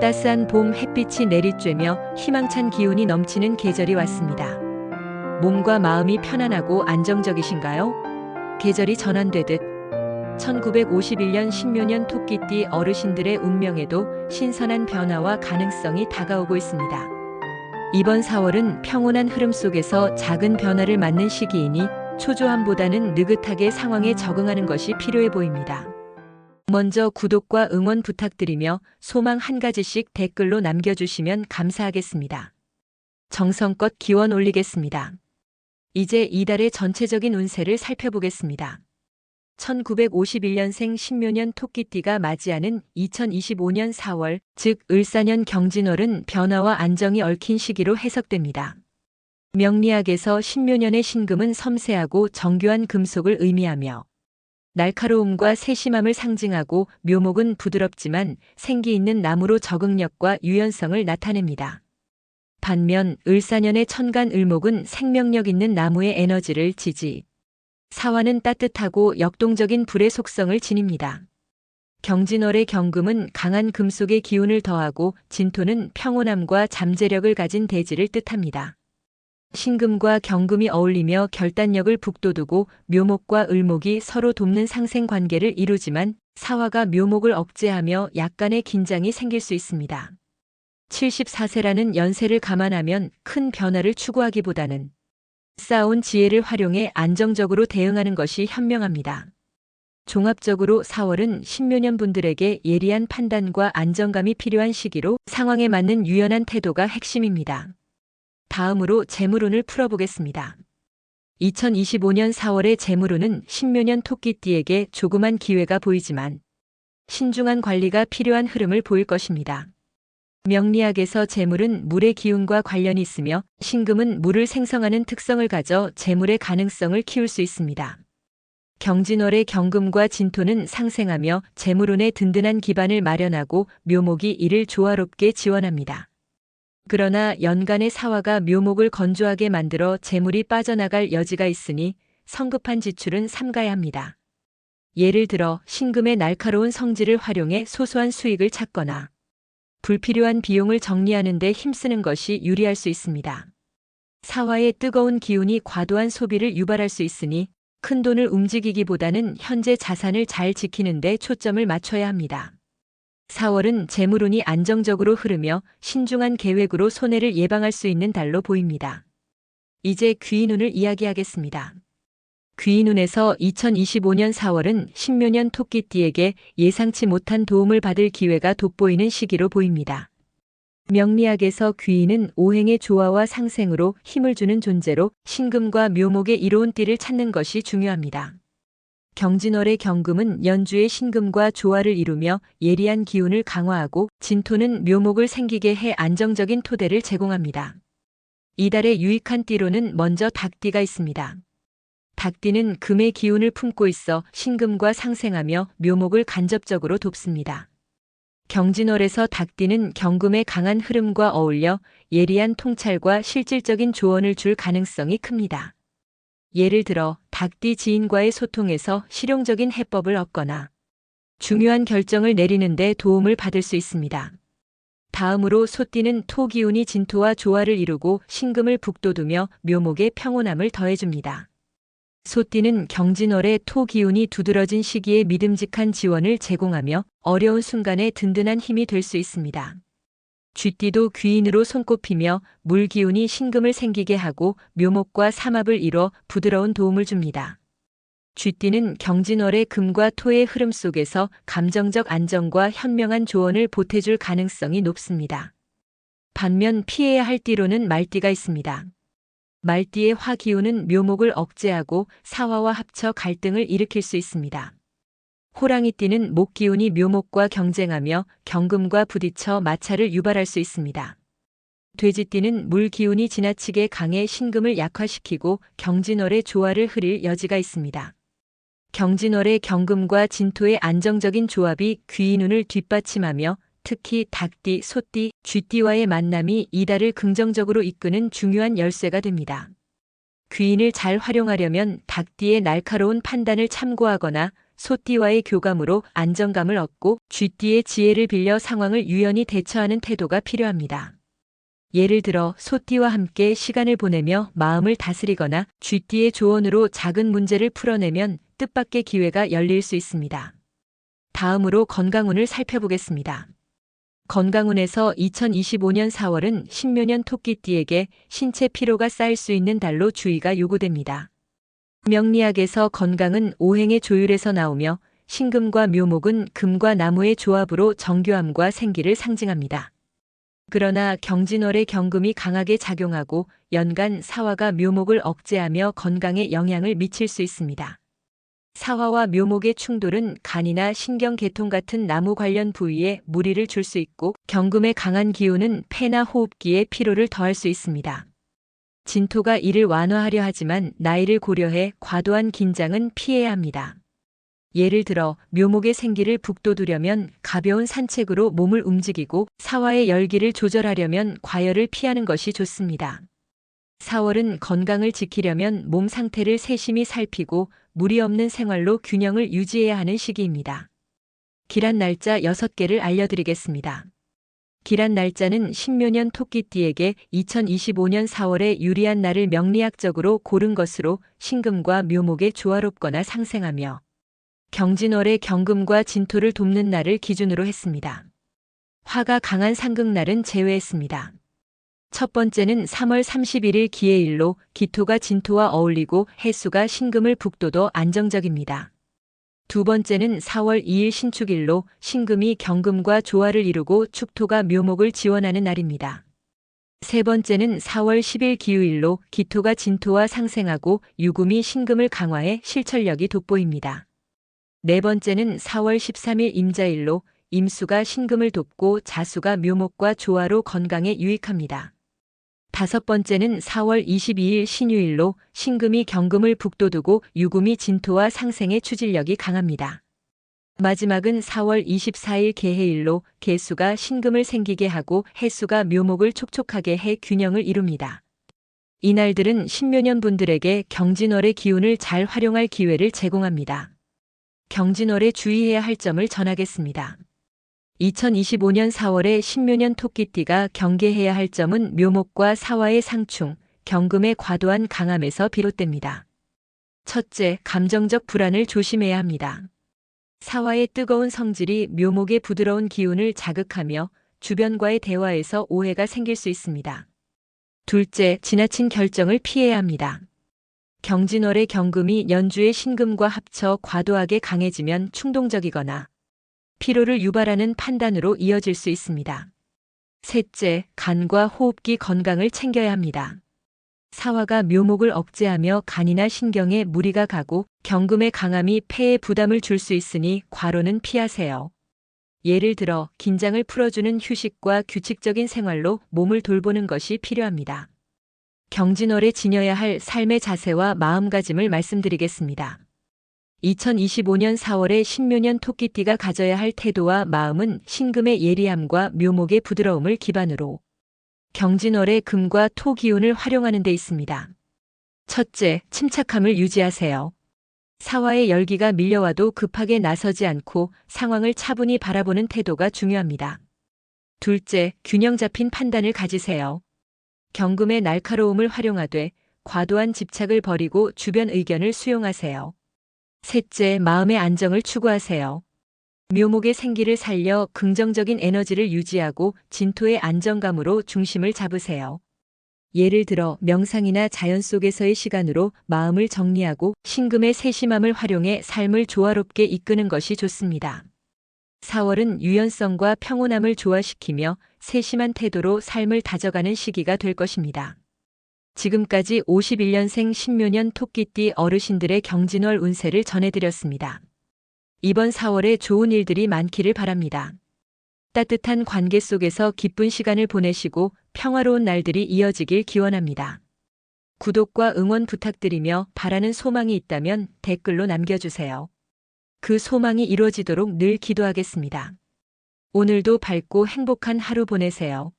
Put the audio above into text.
따스한 봄 햇빛이 내리쬐며 희망찬 기운이 넘치는 계절이 왔습니다. 몸과 마음이 편안하고 안정적이신가요? 계절이 전환되듯 1951년 신묘년 토끼띠 어르신들의 운명에도 신선한 변화와 가능성이 다가오고 있습니다. 이번 4월은 평온한 흐름 속에서 작은 변화를 맞는 시기이니 초조함보다는 느긋하게 상황에 적응하는 것이 필요해 보입니다. 먼저 구독과 응원 부탁드리며 소망 한 가지씩 댓글로 남겨주시면 감사하겠습니다. 정성껏 기원 올리겠습니다. 이제 이달의 전체적인 운세를 살펴보겠습니다. 1951년생 신묘년 토끼띠가 맞이하는 2025년 4월, 즉 을사년 경진월은 변화와 안정이 얽힌 시기로 해석됩니다. 명리학에서 신묘년의 신금은 섬세하고 정교한 금속을 의미하며 날카로움과 세심함을 상징하고 묘목은 부드럽지만 생기 있는 나무로 적응력과 유연성을 나타냅니다. 반면 을사년의 천간 을목은 생명력 있는 나무의 에너지를 지지, 사화는 따뜻하고 역동적인 불의 속성을 지닙니다. 경진월의 경금은 강한 금속의 기운을 더하고 진토는 평온함과 잠재력을 가진 대지를 뜻합니다. 신금과 경금이 어울리며 결단력을 북돋우고 묘목과 을목이 서로 돕는 상생 관계를 이루지만 사화가 묘목을 억제하며 약간의 긴장이 생길 수 있습니다. 74세라는 연세를 감안하면 큰 변화를 추구하기보다는 쌓아온 지혜를 활용해 안정적으로 대응하는 것이 현명합니다. 종합적으로 4월은 신묘년 분들에게 예리한 판단과 안정감이 필요한 시기로 상황에 맞는 유연한 태도가 핵심입니다. 다음으로 재물운을 풀어보겠습니다. 2025년 4월의 재물운은 신묘년 토끼띠에게 조그만 기회가 보이지만 신중한 관리가 필요한 흐름을 보일 것입니다. 명리학에서 재물은 물의 기운과 관련이 있으며 신금은 물을 생성하는 특성을 가져 재물의 가능성을 키울 수 있습니다. 경진월의 경금과 진토는 상생하며 재물운의 든든한 기반을 마련하고 묘목이 이를 조화롭게 지원합니다. 그러나 연간의 사화가 묘목을 건조하게 만들어 재물이 빠져나갈 여지가 있으니 성급한 지출은 삼가야 합니다. 예를 들어 신금의 날카로운 성질을 활용해 소소한 수익을 찾거나 불필요한 비용을 정리하는 데 힘쓰는 것이 유리할 수 있습니다. 사화의 뜨거운 기운이 과도한 소비를 유발할 수 있으니 큰돈을 움직이기보다는 현재 자산을 잘 지키는 데 초점을 맞춰야 합니다. 4월은 재물운이 안정적으로 흐르며 신중한 계획으로 손해를 예방할 수 있는 달로 보입니다. 이제 귀인운을 이야기하겠습니다. 귀인운에서 2025년 4월은 신묘년 토끼띠에게 예상치 못한 도움을 받을 기회가 돋보이는 시기로 보입니다. 명리학에서 귀인은 오행의 조화와 상생으로 힘을 주는 존재로 신금과 묘목의 이로운 띠를 찾는 것이 중요합니다. 경진월의 경금은 연주의 신금과 조화를 이루며 예리한 기운을 강화하고 진토는 묘목을 생기게 해 안정적인 토대를 제공합니다. 이달의 유익한 띠로는 먼저 닭띠가 있습니다. 닭띠는 금의 기운을 품고 있어 신금과 상생하며 묘목을 간접적으로 돕습니다. 경진월에서 닭띠는 경금의 강한 흐름과 어울려 예리한 통찰과 실질적인 조언을 줄 가능성이 큽니다. 예를 들어 닭띠 지인과의 소통에서 실용적인 해법을 얻거나 중요한 결정을 내리는 데 도움을 받을 수 있습니다. 다음으로 소띠는 토 기운이 진토와 조화를 이루고 신금을 북돋우며 묘목의 평온함을 더해줍니다. 소띠는 경진월의 토 기운이 두드러진 시기에 믿음직한 지원을 제공하며 어려운 순간에 든든한 힘이 될 수 있습니다. 쥐띠도 귀인으로 손꼽히며 물 기운이 신금을 생기게 하고 묘목과 삼합을 이뤄 부드러운 도움을 줍니다. 쥐띠는 경진월의 금과 토의 흐름 속에서 감정적 안정과 현명한 조언을 보태줄 가능성이 높습니다. 반면 피해야 할 띠로는 말띠가 있습니다. 말띠의 화 기운은 묘목을 억제하고 사화와 합쳐 갈등을 일으킬 수 있습니다. 호랑이띠는 목 기운이 묘목과 경쟁하며 경금과 부딪혀 마찰을 유발할 수 있습니다. 돼지띠는 물 기운이 지나치게 강해 신금을 약화시키고 경진월의 조화를 흐릴 여지가 있습니다. 경진월의 경금과 진토의 안정적인 조합이 귀인운을 뒷받침하며 특히 닭띠, 소띠, 쥐띠와의 만남이 이달을 긍정적으로 이끄는 중요한 열쇠가 됩니다. 귀인을 잘 활용하려면 닭띠의 날카로운 판단을 참고하거나 소띠와의 교감으로 안정감을 얻고 쥐띠의 지혜를 빌려 상황을 유연히 대처하는 태도가 필요합니다. 예를 들어 소띠와 함께 시간을 보내며 마음을 다스리거나 쥐띠의 조언으로 작은 문제를 풀어내면 뜻밖의 기회가 열릴 수 있습니다. 다음으로 건강운을 살펴보겠습니다. 건강운에서 2025년 4월은 신묘년 토끼띠에게 신체 피로가 쌓일 수 있는 달로 주의가 요구됩니다. 명리학에서 건강은 오행의 조율에서 나오며 신금과 묘목은 금과 나무의 조합으로 정교함과 생기를 상징합니다. 그러나 경진월의 경금이 강하게 작용하고 연간 사화가 묘목을 억제하며 건강에 영향을 미칠 수 있습니다. 사화와 묘목의 충돌은 간이나 신경계통 같은 나무 관련 부위에 무리를 줄 수 있고 경금의 강한 기운은 폐나 호흡기에 피로를 더할 수 있습니다. 진토가 이를 완화하려 하지만 나이를 고려해 과도한 긴장은 피해야 합니다. 예를 들어 묘목의 생기를 북돋우려면 가벼운 산책으로 몸을 움직이고 사화의 열기를 조절하려면 과열을 피하는 것이 좋습니다. 4월은 건강을 지키려면 몸 상태를 세심히 살피고 무리 없는 생활로 균형을 유지해야 하는 시기입니다. 기란 날짜 6개를 알려드리겠습니다. 기란 날짜는 신묘년 토끼띠에게 2025년 4월에 유리한 날을 명리학적으로 고른 것으로 신금과 묘목의 조화롭거나 상생하며 경진월의 경금과 진토를 돕는 날을 기준으로 했습니다. 화가 강한 상극날은 제외했습니다. 첫 번째는 3월 31일 기해일로 기토가 진토와 어울리고 해수가 신금을 북돋워 안정적입니다. 두 번째는 4월 2일 신축일로 신금이 경금과 조화를 이루고 축토가 묘목을 지원하는 날입니다. 세 번째는 4월 10일 기우일로 기토가 진토와 상생하고 유금이 신금을 강화해 실천력이 돋보입니다. 네 번째는 4월 13일 임자일로 임수가 신금을 돕고 자수가 묘목과 조화로 건강에 유익합니다. 다섯 번째는 4월 22일 신유일로 신금이 경금을 북돋우고 유금이 진토와 상생의 추진력이 강합니다. 마지막은 4월 24일 개해일로 개수가 신금을 생기게 하고 해수가 묘목을 촉촉하게 해 균형을 이룹니다. 이날들은 신묘년 분들에게 경진월의 기운을 잘 활용할 기회를 제공합니다. 경진월에 주의해야 할 점을 전하겠습니다. 2025년 4월에 신묘년 토끼띠가 경계해야 할 점은 묘목과 사화의 상충, 경금의 과도한 강함에서 비롯됩니다. 첫째, 감정적 불안을 조심해야 합니다. 사화의 뜨거운 성질이 묘목의 부드러운 기운을 자극하며 주변과의 대화에서 오해가 생길 수 있습니다. 둘째, 지나친 결정을 피해야 합니다. 경진월의 경금이 연주의 신금과 합쳐 과도하게 강해지면 충동적이거나 피로를 유발하는 판단으로 이어질 수 있습니다. 셋째, 간과 호흡기 건강을 챙겨야 합니다. 사화가 묘목을 억제하며 간이나 신경에 무리가 가고 경금의 강함이 폐에 부담을 줄 수 있으니 과로는 피하세요. 예를 들어 긴장을 풀어주는 휴식과 규칙적인 생활로 몸을 돌보는 것이 필요합니다. 경진월에 지녀야 할 삶의 자세와 마음가짐을 말씀드리겠습니다. 2025년 4월에 신묘년 토끼띠가 가져야 할 태도와 마음은 신금의 예리함과 묘목의 부드러움을 기반으로 경진월의 금과 토 기운을 활용하는 데 있습니다. 첫째, 침착함을 유지하세요. 사화의 열기가 밀려와도 급하게 나서지 않고 상황을 차분히 바라보는 태도가 중요합니다. 둘째, 균형 잡힌 판단을 가지세요. 경금의 날카로움을 활용하되 과도한 집착을 버리고 주변 의견을 수용하세요. 셋째, 마음의 안정을 추구하세요. 묘목의 생기를 살려 긍정적인 에너지를 유지하고 진토의 안정감으로 중심을 잡으세요. 예를 들어 명상이나 자연 속에서의 시간으로 마음을 정리하고 신금의 세심함을 활용해 삶을 조화롭게 이끄는 것이 좋습니다. 4월은 유연성과 평온함을 조화시키며 세심한 태도로 삶을 다져가는 시기가 될 것입니다. 지금까지 51년생 신묘년 토끼띠 어르신들의 경진월 운세를 전해드렸습니다. 이번 4월에 좋은 일들이 많기를 바랍니다. 따뜻한 관계 속에서 기쁜 시간을 보내시고 평화로운 날들이 이어지길 기원합니다. 구독과 응원 부탁드리며 바라는 소망이 있다면 댓글로 남겨주세요. 그 소망이 이루어지도록 늘 기도하겠습니다. 오늘도 밝고 행복한 하루 보내세요.